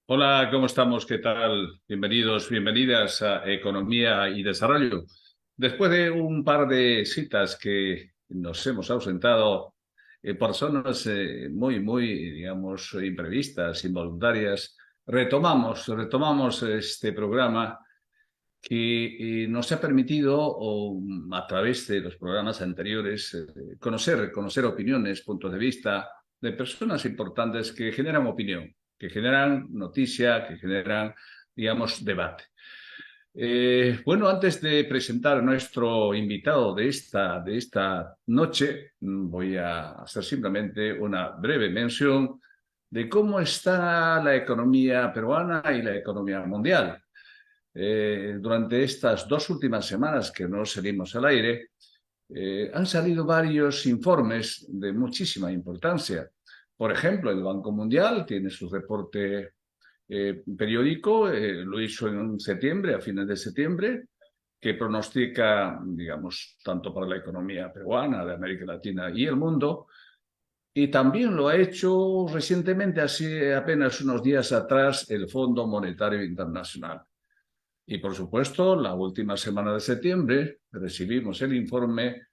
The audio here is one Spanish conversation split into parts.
Hola, ¿cómo estamos? ¿Qué tal? Bienvenidos, bienvenidas a Economía y Desarrollo. Después de un par de citas que nos hemos ausentado, por zonas digamos, imprevistas, involuntarias, retomamos este programa que nos ha permitido, a través de los programas anteriores, conocer opiniones, puntos de vista de personas importantes que generan opinión, que generan noticia, que generan, digamos, debate. Bueno, antes de presentar a nuestro invitado de esta noche, voy a hacer simplemente una breve mención de cómo está la economía peruana y la economía mundial. Durante estas dos últimas semanas que no salimos al aire, han salido varios informes de muchísima importancia. Por ejemplo, el Banco Mundial tiene su reporte periódico, lo hizo en septiembre, a fines de septiembre, que pronostica, digamos, tanto para la economía peruana, de América Latina y el mundo, y también lo ha hecho recientemente, hace apenas unos días atrás, el Fondo Monetario Internacional. Y por supuesto, la última semana de septiembre recibimos el informe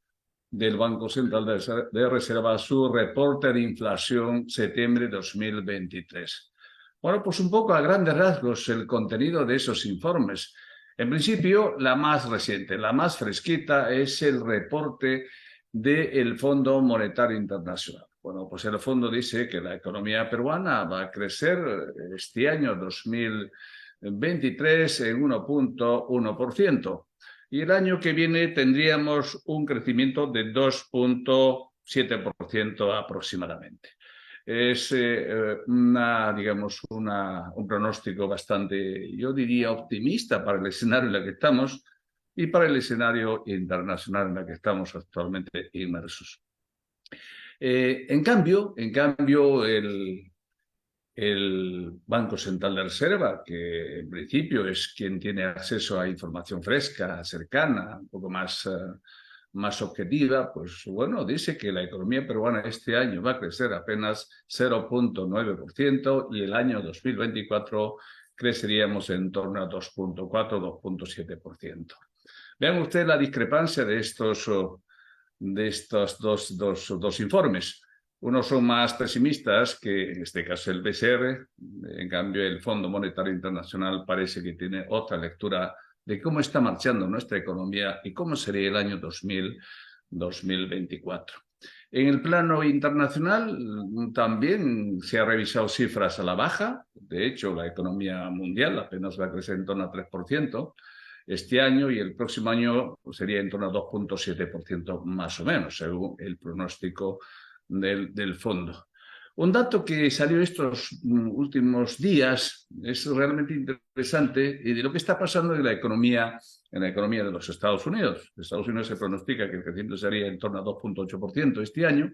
del Banco Central de Reserva, su reporte de inflación septiembre 2023. Bueno, pues un poco a grandes rasgos el contenido de esos informes. En principio, la más reciente, la más fresquita, es el reporte del Fondo Monetario Internacional. Bueno, pues el fondo dice que la economía peruana va a crecer este año 2023 en 1,1%. Y el año que viene tendríamos un crecimiento de 2,7% aproximadamente. Es digamos, un pronóstico bastante, yo diría, optimista para el escenario en el que estamos y para el escenario internacional en el que estamos actualmente inmersos. En cambio, el Banco Central de Reserva, que en principio es quien tiene acceso a información fresca, cercana, un poco más objetiva, pues bueno, dice que la economía peruana este año va a crecer apenas 0,9% y el año 2024 creceríamos en torno a 2,4-2,7%. Vean ustedes la discrepancia de estos dos informes. Unos son más pesimistas, que en este caso el BCR, en cambio el Fondo Monetario Internacional parece que tiene otra lectura de cómo está marchando nuestra economía y cómo sería el año 2024. En el plano internacional también se ha revisado cifras a la baja. De hecho, la economía mundial apenas va a crecer en torno a 3% este año y el próximo año sería en torno a 2,7% más o menos, según el pronóstico del fondo. Un dato que salió estos últimos días es realmente interesante y de lo que está pasando en la economía de los Estados Unidos. En Estados Unidos se pronostica que el crecimiento sería en torno a 2,8% este año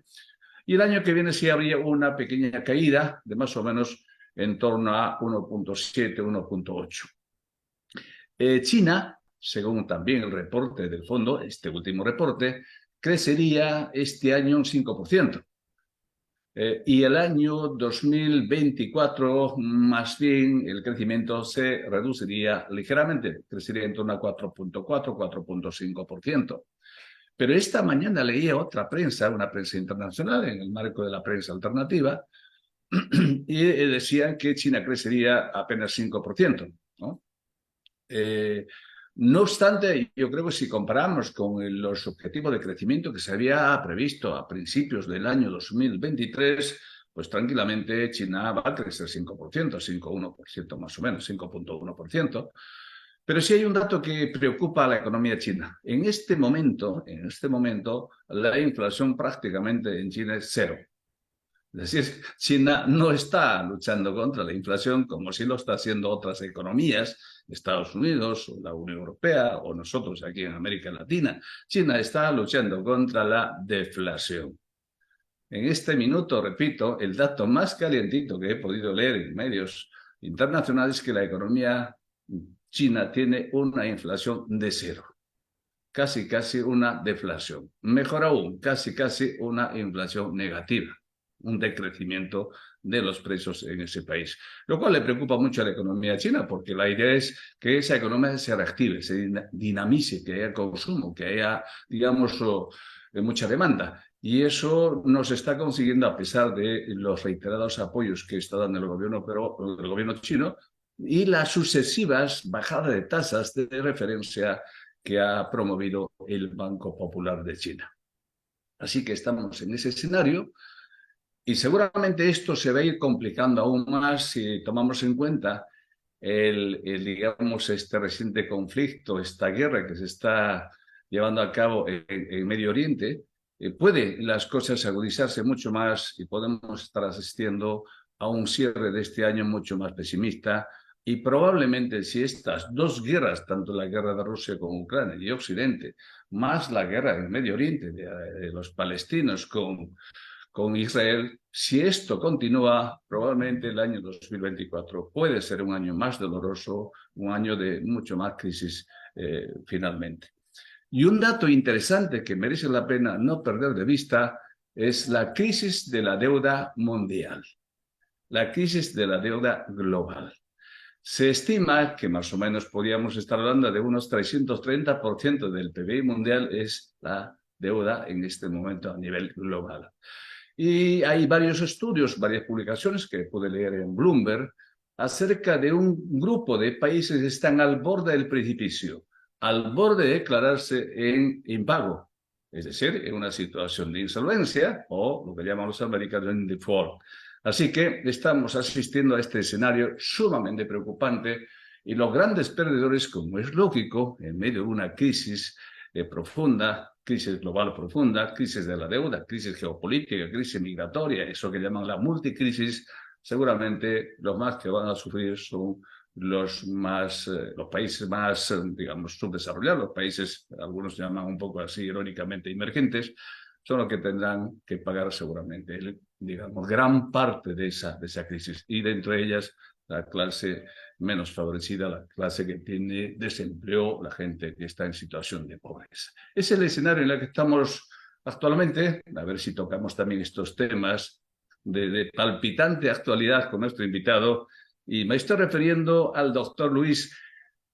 y el año que viene sí habría una pequeña caída de más o menos en torno a 1,7, 1,8. China, según también el reporte del fondo, este último reporte, crecería este año un 5%. Y el año 2024, más bien, el crecimiento se reduciría ligeramente, crecería en torno a 4,4, 4,5%. Pero esta mañana leía otra prensa, una prensa internacional, en el marco de la prensa alternativa, y decían que China crecería apenas 5%, ¿no? No obstante, yo creo que si comparamos con los objetivos de crecimiento que se había previsto a principios del año 2023, pues tranquilamente China va a crecer 5%, 5,1% más o menos, 5,1%. Pero sí hay un dato que preocupa a la economía china. En este momento, la inflación prácticamente en China es cero. Es decir, China no está luchando contra la inflación como sí lo está haciendo otras economías, Estados Unidos o la Unión Europea o nosotros aquí en América Latina. China está luchando contra la deflación. En este minuto, repito, el dato más calientito que he podido leer en medios internacionales es que la economía china tiene una inflación de cero. Casi una deflación. Mejor aún, casi una inflación negativa. un decrecimiento de los precios en ese país, lo cual le preocupa mucho a la economía china, porque la idea es que esa economía se reactive, se dinamice, que haya consumo, que haya, digamos, mucha demanda. Y eso no se está consiguiendo a pesar de los reiterados apoyos que está dando el gobierno chino y las sucesivas bajadas de tasas de referencia que ha promovido el Banco Popular de China. Así que estamos en ese escenario y seguramente esto se va a ir complicando aún más si tomamos en cuenta digamos, este reciente conflicto, esta guerra que se está llevando a cabo en Medio Oriente. Puede las cosas agudizarse mucho más y podemos estar asistiendo a un cierre de este año mucho más pesimista. Y probablemente si estas dos guerras, tanto la guerra de Rusia con Ucrania y Occidente, más la guerra en Medio Oriente de los palestinos con Israel, si esto continúa, probablemente el año 2024 puede ser un año más doloroso, un año de mucho más crisis finalmente. Y un dato interesante que merece la pena no perder de vista es la crisis de la deuda mundial, la crisis de la deuda global. Se estima que más o menos podríamos estar hablando de unos 330% del PBI mundial es la deuda en este momento a nivel global. Y hay varios estudios, varias publicaciones que pude leer en Bloomberg acerca de un grupo de países que están al borde del precipicio, al borde de declararse en impago, es decir, en una situación de insolvencia o lo que llaman los americanos en default. Así que estamos asistiendo a este escenario sumamente preocupante y los grandes perdedores, como es lógico, en medio de una crisis profunda, crisis global profunda, crisis de la deuda, crisis geopolítica, crisis migratoria, eso que llaman la multicrisis, seguramente los más que van a sufrir son los países más, digamos, subdesarrollados, los países, algunos llaman un poco así irónicamente emergentes, son los que tendrán que pagar seguramente, digamos, gran parte de esa crisis. Y dentro de ellas, la clase menos favorecida, la clase que tiene desempleo, la gente que está en situación de pobreza. Es el escenario en el que estamos actualmente, a ver si tocamos también estos temas de palpitante actualidad con nuestro invitado, y me estoy refiriendo al doctor Luis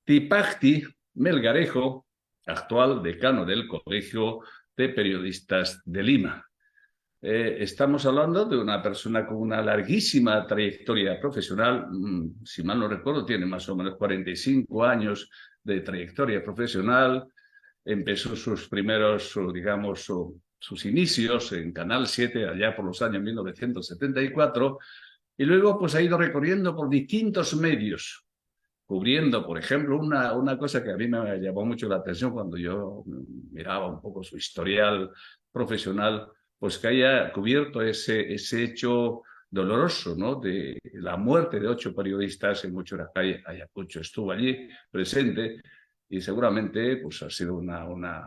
Tipacti Melgarejo, actual decano del Colegio de Periodistas de Lima. Estamos hablando de una persona con una larguísima trayectoria profesional, si mal no recuerdo, tiene más o menos 45 años de trayectoria profesional, empezó sus primeros, digamos, sus inicios en Canal 7 allá por los años 1974 y luego pues ha ido recorriendo por distintos medios, cubriendo, por ejemplo, una cosa que a mí me llamó mucho la atención cuando yo miraba un poco su historial profesional, pues que haya cubierto ese hecho doloroso, ¿no? De la muerte de 8 periodistas en Ayacucho. Estuvo allí presente y seguramente pues ha sido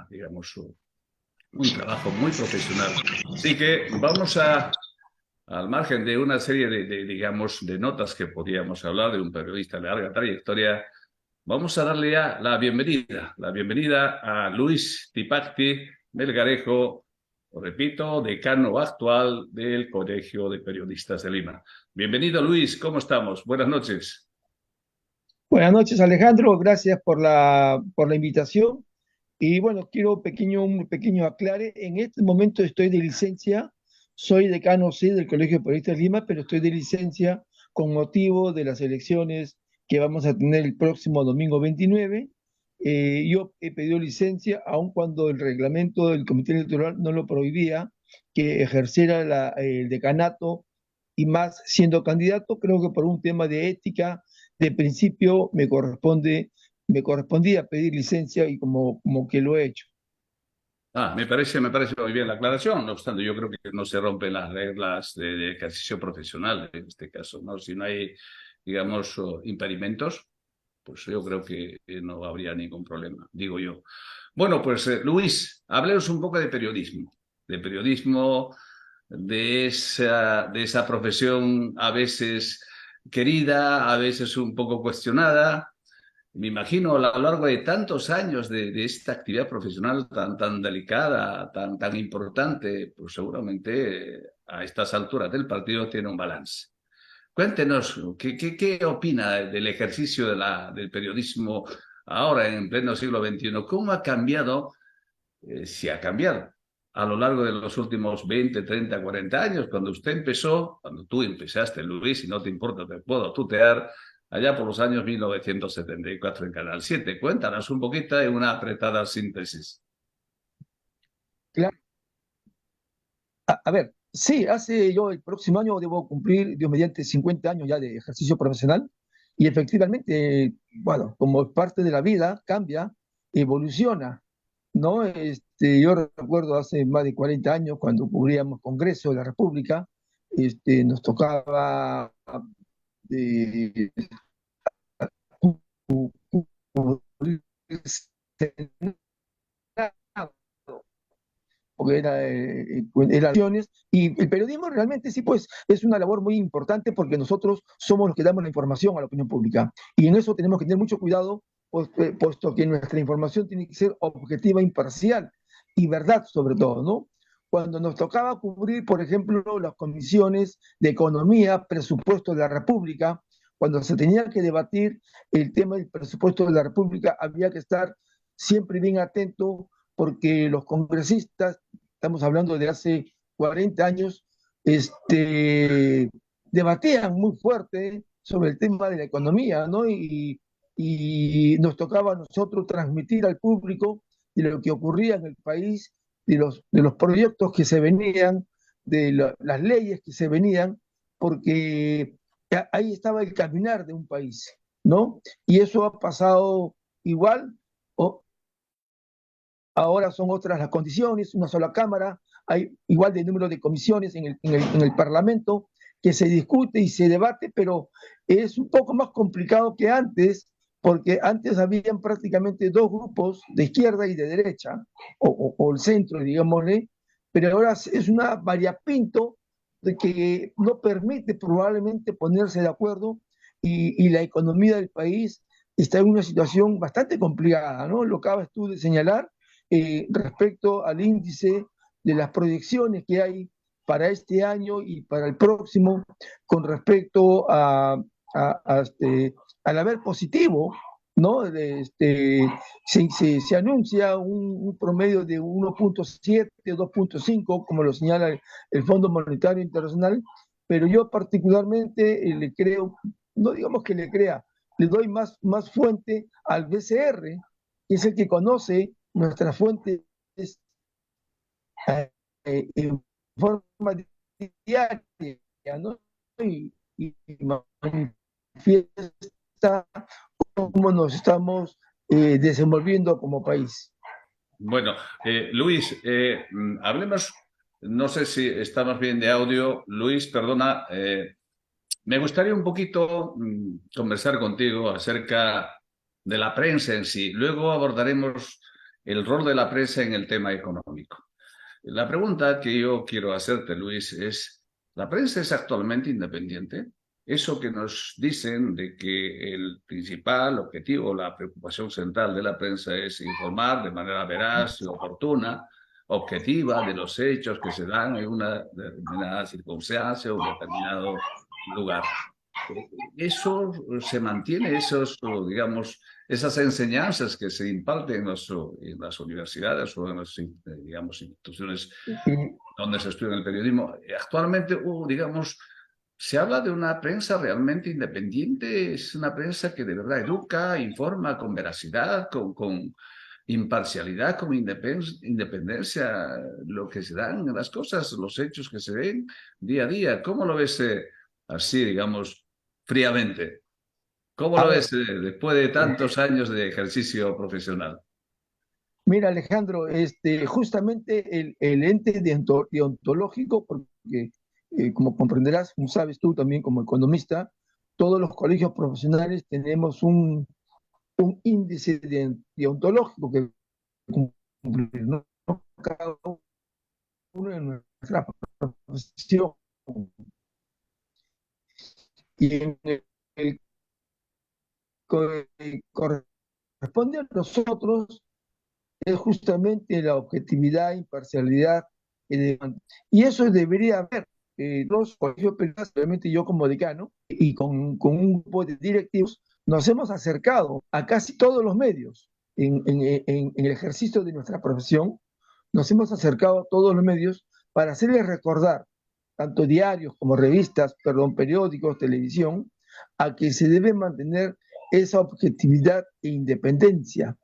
digamos, un trabajo muy profesional. Así que vamos al margen de una serie digamos, de notas que podíamos hablar de un periodista de larga trayectoria, vamos a darle ya la bienvenida a Luis Tipacti Melgarejo, repito, decano actual del Colegio de Periodistas de Lima. Bienvenido, Luis, ¿cómo estamos? Buenas noches. Buenas noches, Alejandro. Gracias por la invitación. Y bueno, quiero un pequeño aclare. En este momento estoy de licencia. Soy decano, sí, del Colegio de Periodistas de Lima, pero estoy de licencia con motivo de las elecciones que vamos a tener el próximo domingo 29. Yo he pedido licencia, aun cuando el reglamento del Comité Electoral no lo prohibía, que ejerciera el decanato y más siendo candidato. Creo que por un tema de ética, de principio, me correspondía pedir licencia y como que lo he hecho. Me parece muy bien la aclaración. No obstante, yo creo que no se rompen las reglas de ejercicio profesional en este caso, ¿no? Si no hay, digamos, impedimentos, pues yo creo que no habría ningún problema, digo yo. Bueno, pues Luis, háblenos un poco de periodismo, de esa profesión a veces querida, a veces un poco cuestionada. Me imagino a lo largo de tantos años de esta actividad profesional tan delicada, tan importante, pues seguramente a estas alturas del partido tiene un balance. Cuéntenos, ¿qué opina del ejercicio del periodismo ahora en pleno siglo XXI? ¿Cómo ha cambiado, si ha cambiado, a lo largo de los últimos 20, 30, 40 años? Cuando usted empezó, cuando tú empezaste, Luis, si no te importa, te puedo tutear, allá por los años 1974 en Canal 7. Cuéntanos un poquito en una apretada síntesis. Claro. A ver, sí, yo el próximo año debo cumplir, Dios mediante, 50 años ya de ejercicio profesional y efectivamente, bueno, como es parte de la vida, cambia, evoluciona, ¿no? Yo recuerdo hace más de 40 años cuando cubríamos Congreso de la República, nos tocaba eh, cubrir el Senado, porque era elecciones, y el periodismo realmente sí, pues es una labor muy importante porque nosotros somos los que damos la información a la opinión pública y en eso tenemos que tener mucho cuidado, pues, puesto que nuestra información tiene que ser objetiva, imparcial y verdad sobre todo, ¿no? Cuando nos tocaba cubrir, por ejemplo, las comisiones de economía, presupuesto de la República, cuando se tenía que debatir el tema del presupuesto de la República, había que estar siempre bien atento porque los congresistas, estamos hablando de hace 40 años, debatían muy fuerte sobre el tema de la economía, ¿no? Y nos tocaba a nosotros transmitir al público de lo que ocurría en el país, de los proyectos que se venían, las leyes que se venían, porque ahí estaba el caminar de un país, ¿no? Y eso ha pasado igual, o, ahora son otras las condiciones, una sola Cámara, hay igual de número de comisiones en el Parlamento, que se discute y se debate, pero es un poco más complicado que antes, porque antes habían prácticamente dos grupos, de izquierda y de derecha, o el centro, digámosle, pero ahora es una variapinto de que no permite probablemente ponerse de acuerdo y la economía del país está en una situación bastante complicada, ¿no? Lo acabas tú de señalar, respecto al índice de las proyecciones que hay para este año y para el próximo con respecto al haber positivo, ¿no? Se anuncia un promedio de 1.7, 2.5, como lo señala el Fondo Monetario Internacional, pero yo particularmente le creo, no digamos que le crea, le doy más fuente al BCR, que es el que conoce nuestras fuentes en forma diaria, ¿no? Y manifiesta cómo nos estamos desenvolviendo como país. Bueno, Luis, hablemos, no sé si estamos bien de audio. Luis, perdona, me gustaría un poquito conversar contigo acerca de la prensa en sí. Luego abordaremos el rol de la prensa en el tema económico. La pregunta que yo quiero hacerte, Luis, es, ¿la prensa es actualmente independiente? Eso que nos dicen de que el principal objetivo, la preocupación central de la prensa es informar de manera veraz y oportuna, objetiva, de los hechos que se dan en una determinada circunstancia o un determinado lugar. Eso se mantiene, esos, digamos, esas enseñanzas que se imparten en las universidades o en las, digamos, instituciones donde se estudia el periodismo. Actualmente, digamos, se habla de una prensa realmente independiente, es una prensa que de verdad educa, informa con veracidad, con imparcialidad, con independencia, lo que se dan las cosas, los hechos que se ven día a día. ¿Cómo lo ves así, digamos, fríamente? ¿Cómo A lo ver, ves después de tantos años de ejercicio profesional? mira, Alejandro, justamente el ente deontológico, porque como comprenderás, como sabes tú también como economista, todos los colegios profesionales tenemos un índice deontológico que cumplir, ¿no? Cada uno de nuestra profesión. Y en el que corresponde a nosotros es justamente la objetividad, imparcialidad, y eso debería haber. los colegios periodistas, obviamente yo como decano, y con un grupo de directivos, nos hemos acercado a casi todos los medios en el ejercicio de nuestra profesión, nos hemos acercado a todos los medios para hacerles recordar, tanto diarios como revistas, perdón, periódicos, televisión, a que se debe mantener esa objetividad e independencia.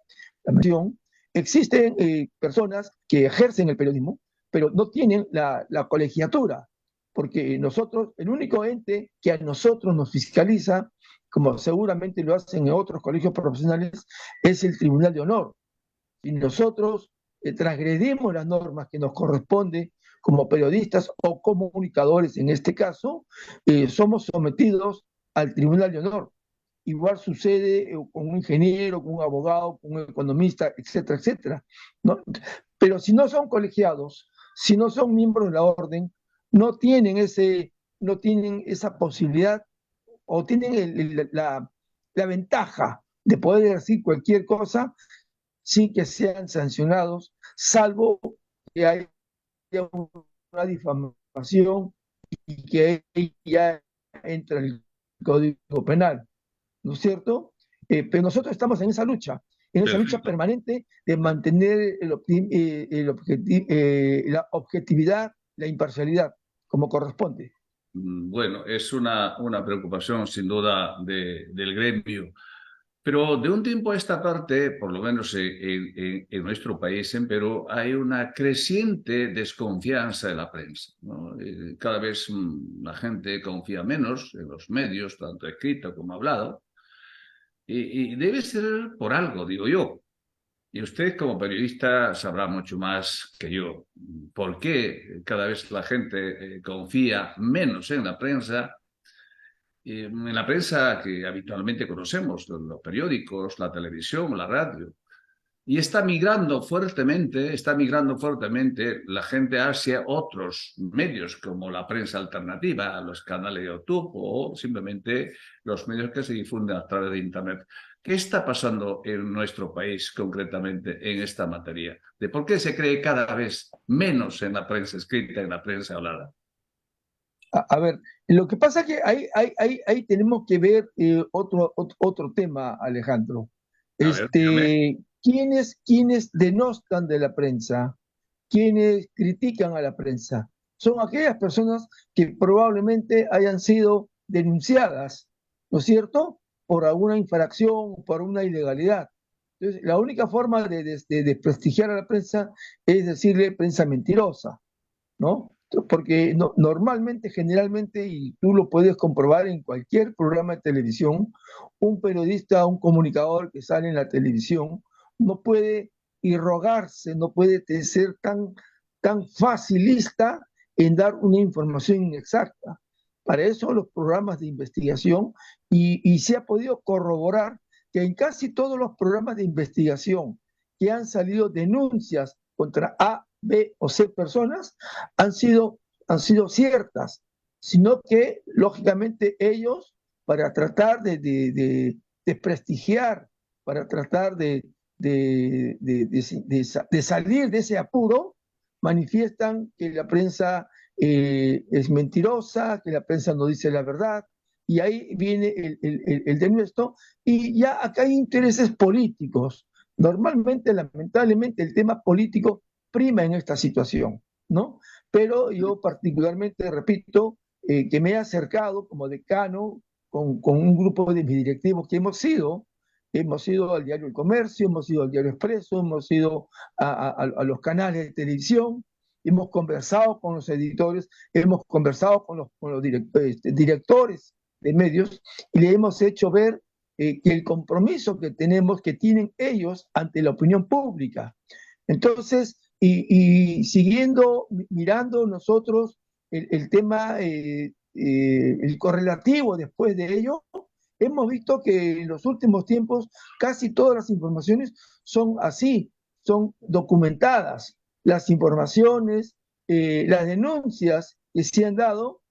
La mención, existen personas que ejercen el periodismo, pero no tienen la colegiatura, porque nosotros, el único ente que a nosotros nos fiscaliza, como seguramente lo hacen en otros colegios profesionales, es el Tribunal de Honor. Si nosotros transgredimos las normas que nos corresponde como periodistas o comunicadores en este caso, somos sometidos al Tribunal de Honor. Igual sucede con un ingeniero, con un abogado, con un economista, etcétera, etcétera, ¿no? Pero si no son colegiados, si no son miembros de la orden, no tienen esa posibilidad o tienen la ventaja de poder decir cualquier cosa sin que sean sancionados, salvo que haya una difamación y que ya entra en el Código Penal, ¿no es cierto? Pero nosotros estamos en esa lucha Perfecto. permanente de mantener la objetividad, la imparcialidad, como corresponde. Bueno, es una preocupación sin duda del gremio. Pero de un tiempo a esta parte, por lo menos en nuestro país, en Perú, hay una creciente desconfianza de la prensa, ¿no? Cada vez la gente confía menos en los medios, tanto escrito como hablado, y debe ser por algo, digo yo. Y usted como periodista sabrá mucho más que yo por qué cada vez la gente confía menos en la prensa que habitualmente conocemos, los periódicos, la televisión, la radio. Y está migrando fuertemente la gente hacia otros medios como la prensa alternativa, los canales de YouTube o simplemente los medios que se difunden a través de Internet. ¿Qué está pasando en nuestro país concretamente en esta materia? ¿De por qué se cree cada vez menos en la prensa escrita, en la prensa hablada? A ver, lo que pasa es que ahí tenemos que ver otro tema, Alejandro. A ver, dígame. ¿Quiénes denostan de la prensa? ¿Quiénes critican a la prensa? Son aquellas personas que probablemente hayan sido denunciadas, ¿no es cierto?, por alguna infracción, por una ilegalidad. Entonces, la única forma de desprestigiar a la prensa es decirle prensa mentirosa, ¿no? Porque normalmente, generalmente, y tú lo puedes comprobar en cualquier programa de televisión, un periodista, un comunicador que sale en la televisión, no puede irrogarse, no puede ser tan facilista en dar una información inexacta. Para eso los programas de investigación, y se ha podido corroborar que en casi todos los programas de investigación que han salido denuncias contra A, B o C personas, han sido, han sido ciertas, sino que lógicamente ellos, para tratar de prestigiar, para tratar de salir de ese apuro, manifiestan que la prensa es mentirosa, que la prensa no dice la verdad, y ahí viene el denuesto, y ya acá hay intereses políticos. Normalmente, lamentablemente, el tema político prima en esta situación, ¿no? Pero yo particularmente, repito, que me he acercado como decano con un grupo de mis directivos que hemos ido al diario El Comercio, hemos ido al diario Expreso, hemos ido a los canales de televisión, hemos conversado con los editores, hemos conversado con los directores de medios y le hemos hecho ver que el compromiso que tenemos, que tienen ellos ante la opinión pública. Entonces, y siguiendo, mirando nosotros el tema, el correlativo después de ello, hemos visto que en los últimos tiempos casi todas las informaciones son así, son documentadas. Las informaciones, las denuncias que se han dado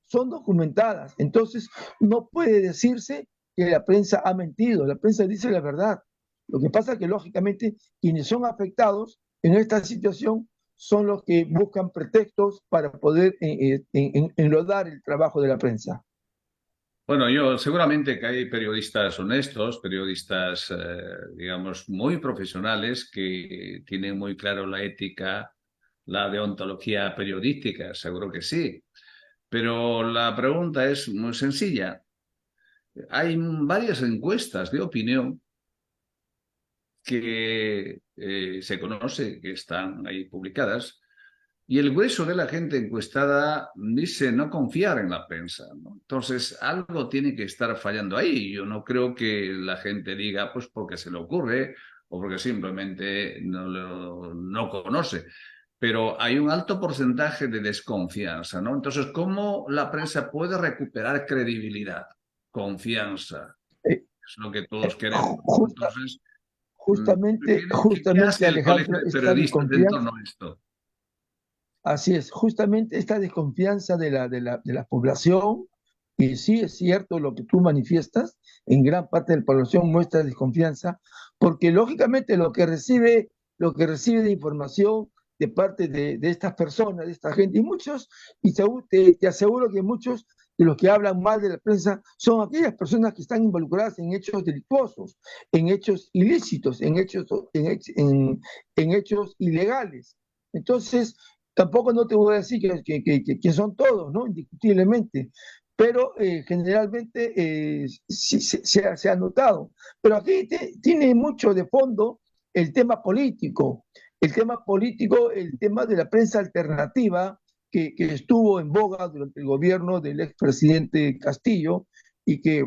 son documentadas. Entonces, no puede decirse que la prensa ha mentido, la prensa dice la verdad. Lo que pasa es que, lógicamente, quienes son afectados en esta situación son los que buscan pretextos para poder enlodar el trabajo de la prensa. Bueno, yo seguramente que hay periodistas honestos, periodistas, digamos, muy profesionales que tienen muy claro la ética, la deontología periodística, seguro que sí. Pero la pregunta es muy sencilla. Hay varias encuestas de opinión que se conoce, que están ahí publicadas, y el grueso de la gente encuestada dice no confiar en la prensa, ¿no? Entonces, algo tiene que estar fallando ahí. Yo no creo que la gente diga, pues porque se le ocurre o porque simplemente no conoce. Pero hay un alto porcentaje de desconfianza, ¿no? Entonces, ¿cómo la prensa puede recuperar credibilidad, confianza? Eh, Es lo que todos queremos, ¿no? justa- Entonces, justamente, ¿qué hace el Alejandro, Colegio de esta Periodistas en desconfianza, torno a esto? así es, justamente esta desconfianza de la población, y sí es cierto lo que tú manifiestas, en gran parte de la población muestra desconfianza, porque lógicamente lo que recibe de información de parte de estas personas, de esta gente, y muchos, te aseguro que muchos de los que hablan mal de la prensa son aquellas personas que están involucradas en hechos delictuosos, en hechos ilícitos, en hechos ilegales. Entonces, tampoco no te voy a decir que son todos, ¿no? Indiscutiblemente, pero generalmente sí, se ha notado. Pero aquí tiene mucho de fondo el tema de la prensa alternativa que estuvo en boga durante el gobierno del expresidente Castillo y que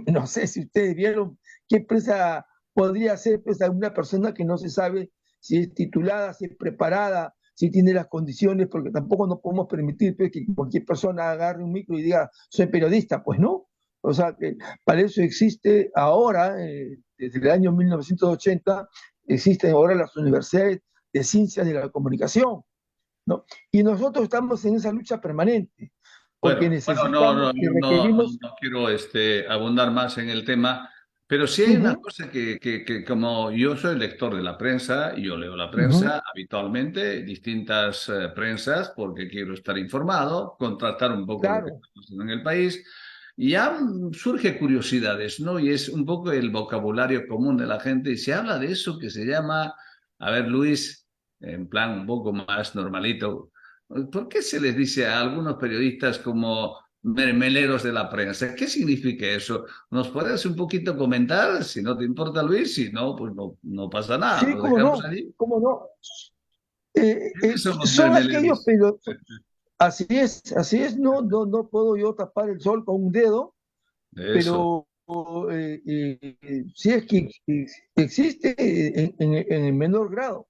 no sé si ustedes vieron qué prensa podría ser pues, a una persona que no se sabe si es titulada, si es preparada, si tiene las condiciones, porque tampoco nos podemos permitir pues, que cualquier persona agarre un micro y diga, soy periodista, pues no. O sea, que para eso existe ahora, desde el año 1980, existen ahora las universidades de ciencias de la comunicación, ¿no? Y nosotros estamos en esa lucha permanente, porque Bueno, no, necesitamos no, y yo requerimos. no quiero abundar más en el tema, pero sí hay una Ujú, cosa que como yo soy lector de la prensa, yo leo la ujú, prensa habitualmente, distintas prensas, porque quiero estar informado, contrastar un poco lo que claro. está pasando en el país, y ya surge curiosidades, ¿no? Y es un poco el vocabulario común de la gente, y se habla de eso que se llama, a ver, Luis, en plan un poco más normalito. ¿Por qué se les dice a algunos periodistas como mermeleros de la prensa? ¿Qué significa eso? ¿Nos puedes un poquito comentar? Si no te importa, Luis, si no, pues no pasa nada, Sí, lo dejamos cómo no, allí. cómo no. ¿Quiénes son los Son aquellos, mermeleros? pero así es, no puedo yo tapar el sol con un dedo, Eso. pero sí es que existe en el menor grado,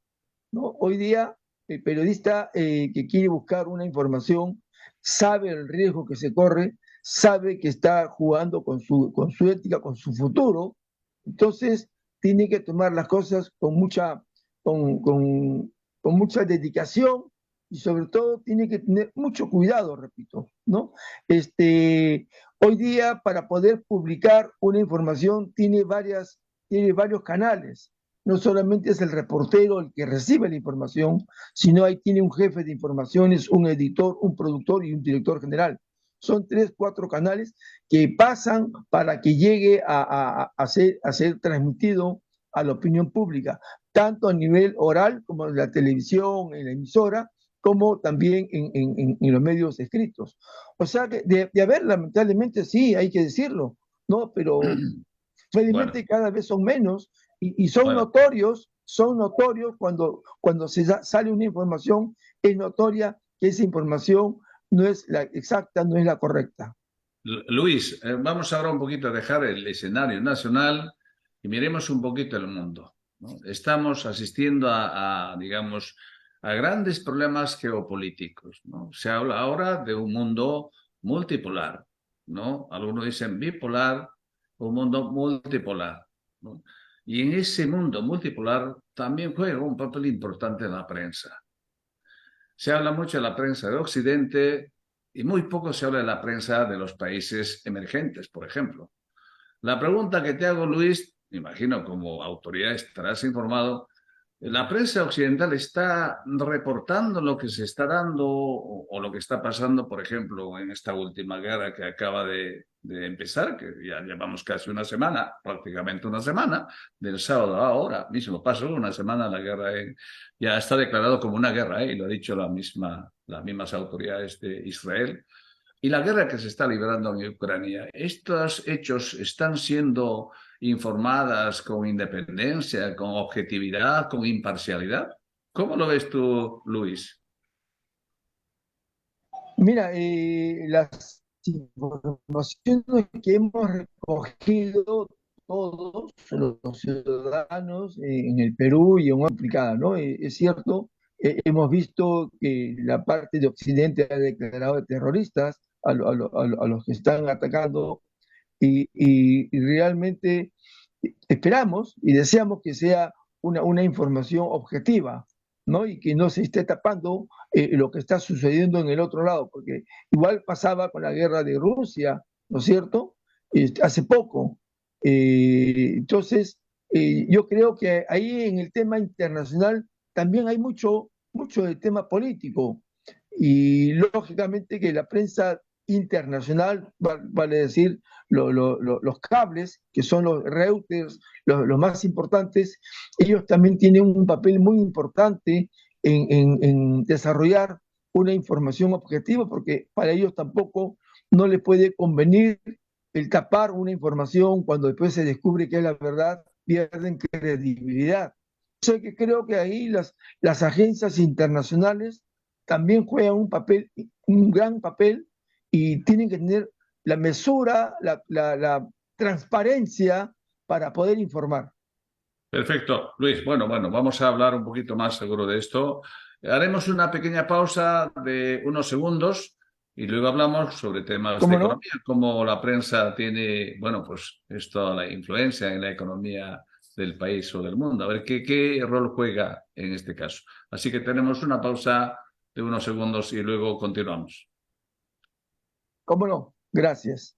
¿no? Hoy día el periodista que quiere buscar una información sabe el riesgo que se corre, sabe que está jugando con su ética, con su futuro, entonces tiene que tomar las cosas con mucha dedicación y sobre todo tiene que tener mucho cuidado, repito, ¿no? Hoy día para poder publicar una información tiene varios canales. No solamente es el reportero el que recibe la información, sino ahí tiene un jefe de informaciones, un editor, un productor y un director general. Son tres, cuatro canales que pasan para que llegue a ser transmitido a la opinión pública, tanto a nivel oral como en la televisión, en la emisora, como también en los medios escritos. O sea que de haber, lamentablemente sí, hay que decirlo, ¿no? Pero Bueno, felizmente cada vez son menos y bueno. son notorios cuando sale una información, es notoria que esa información no es la exacta, no es la correcta. Luis, vamos ahora un poquito a dejar el escenario nacional y miremos un poquito el mundo, ¿no? Estamos asistiendo digamos, a grandes problemas geopolíticos, ¿no? Se habla ahora de un mundo multipolar, ¿no? Algunos dicen bipolar, un mundo multipolar, ¿no? Y en ese mundo multipolar también juega un papel importante la prensa. Se habla mucho de la prensa de Occidente y muy poco se habla de la prensa de los países emergentes, por ejemplo. La pregunta que te hago, Luis, me imagino como autoridad estarás informado, La prensa occidental está reportando lo que se está dando o lo que está pasando, por ejemplo, en esta última guerra que acaba de empezar, que ya llevamos casi una semana, prácticamente una semana, del sábado a ahora mismo pasó una semana la guerra, ya está declarado como una guerra, y lo ha dicho las mismas autoridades de Israel. Y la guerra que se está librando en Ucrania, ¿estos hechos están siendo informadas con independencia, con objetividad, con imparcialidad? ¿Cómo lo ves tú, Luis? Mira, las informaciones que hemos recogido todos los ciudadanos en el Perú y en África, ¿no? Es cierto, hemos visto que la parte de Occidente ha declarado de terroristas a los que están atacando y realmente esperamos y deseamos que sea una información objetiva, ¿no? Y que no se esté tapando lo que está sucediendo en el otro lado, porque igual pasaba con la guerra de Rusia, ¿no es cierto? Hace poco. Entonces, yo creo que ahí en el tema internacional también hay mucho de tema político y lógicamente que la prensa internacional, vale decir, los cables, que son los Reuters, los más importantes, ellos también tienen un papel muy importante en desarrollar una información objetiva, porque para ellos tampoco no les puede convenir el tapar una información cuando después se descubre que es la verdad, pierden credibilidad. O sea que creo que ahí las agencias internacionales también juegan un papel, un gran papel, y tienen que tener la mesura, la transparencia para poder informar. Perfecto, Luis. Bueno, vamos a hablar un poquito más seguro de esto. Haremos una pequeña pausa de unos segundos y luego hablamos sobre temas de ¿Cómo no? economía, cómo la prensa tiene, bueno, pues esto, la influencia en la economía del país o del mundo. A ver qué rol juega en este caso. Así que tenemos una pausa de unos segundos y luego continuamos. ¿Cómo no? Gracias.